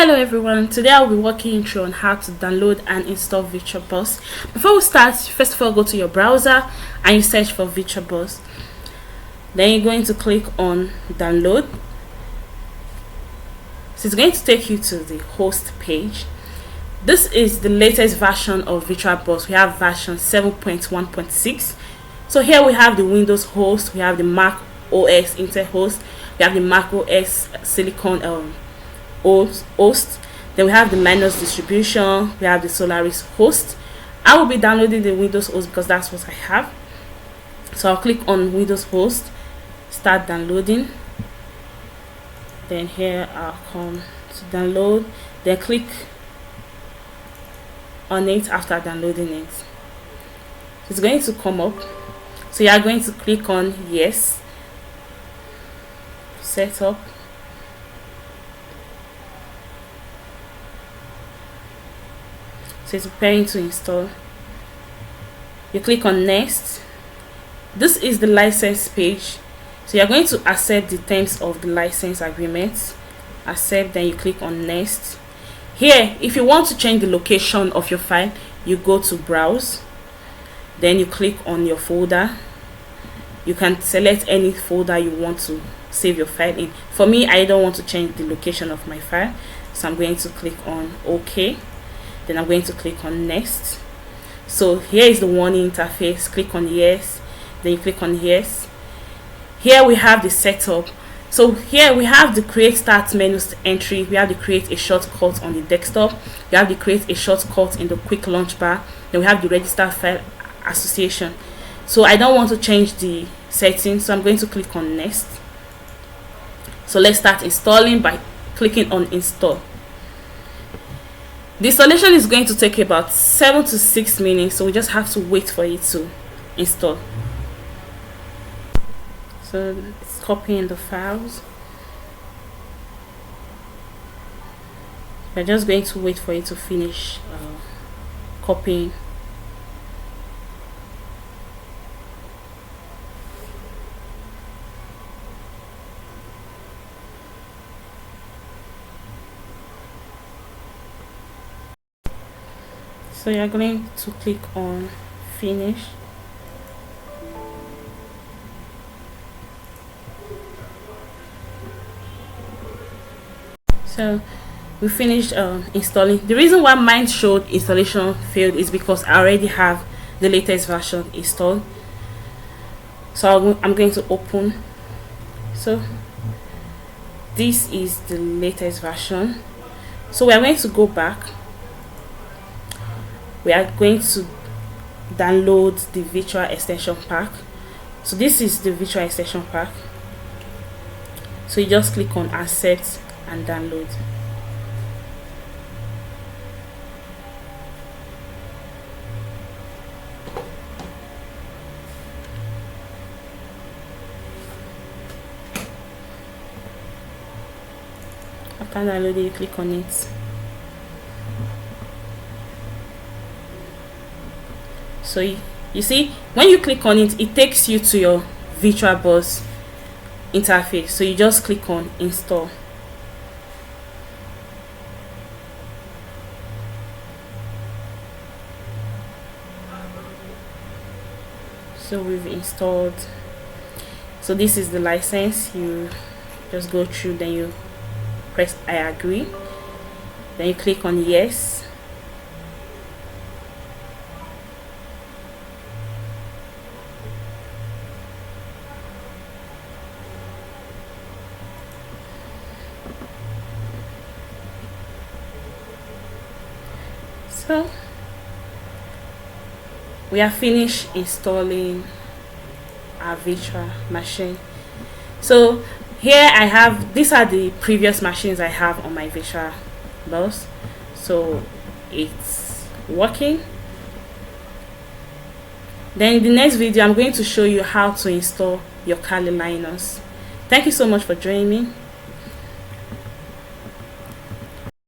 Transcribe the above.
Hello everyone, today I'll be walking you through on how to download and install VirtualBox. Before we start, first of all go to your browser and you search for VirtualBox. Then you're going to click on download. So it's going to take you to the host page. This is the latest version of VirtualBox. We have version 7.1.6. So here we have the Windows host, we have the Mac OS Intel host, we have the Mac OS Silicon host, then we have the Linux distribution, we have the Solaris host. I will be downloading the Windows host because that's what I have. So I'll click on Windows host, start downloading. Then here I'll come to download, then click on it after downloading it. It's going to come up, so you are going to click on yes, setup. So it's preparing to install. You click on next. This is the license page, so you're going to accept the terms of the license agreement. Accept, then you click on next. Here, if you want to change the location of your file, you go to browse, then you click on your folder. You can select any folder you want to save your file in. For me, I don't want to change the location of my file, so I'm going to click on OK. Then I'm going to click on next. So here is the warning interface. Click on yes, then you click on yes. Here we have the setup. So here we have the create start menu entry, we have the create a shortcut on the desktop, we have the create a shortcut in the quick launch bar, then we have the register file association. So I don't want to change the settings, so I'm going to click on next. So let's start installing by clicking on install. The installation is going to take about 7 to 6 minutes, so we just have to wait for it to install. So it's copying the files. We're just going to wait for it to finish copying. So you're going to click on finish. So we finished installing. The reason why mine showed installation failed is because I already have the latest version installed. So I'm going to open. So this is the latest version. So we are going to go back. We are going to download the virtual extension pack. So this is the virtual extension pack. So you just click on accept and download. After downloading, you click on it. So you see, when you click on it, it takes you to your VirtualBox interface. So you just click on install. So we've installed. So this is the license. You just go through, then you press I agree, then you click on yes. So we are finished installing our virtual machine. So here I have, these are the previous machines I have on my VirtualBox. So it's working. Then in the next video I'm going to show you how to install your Kali Linux. Thank you so much for joining me.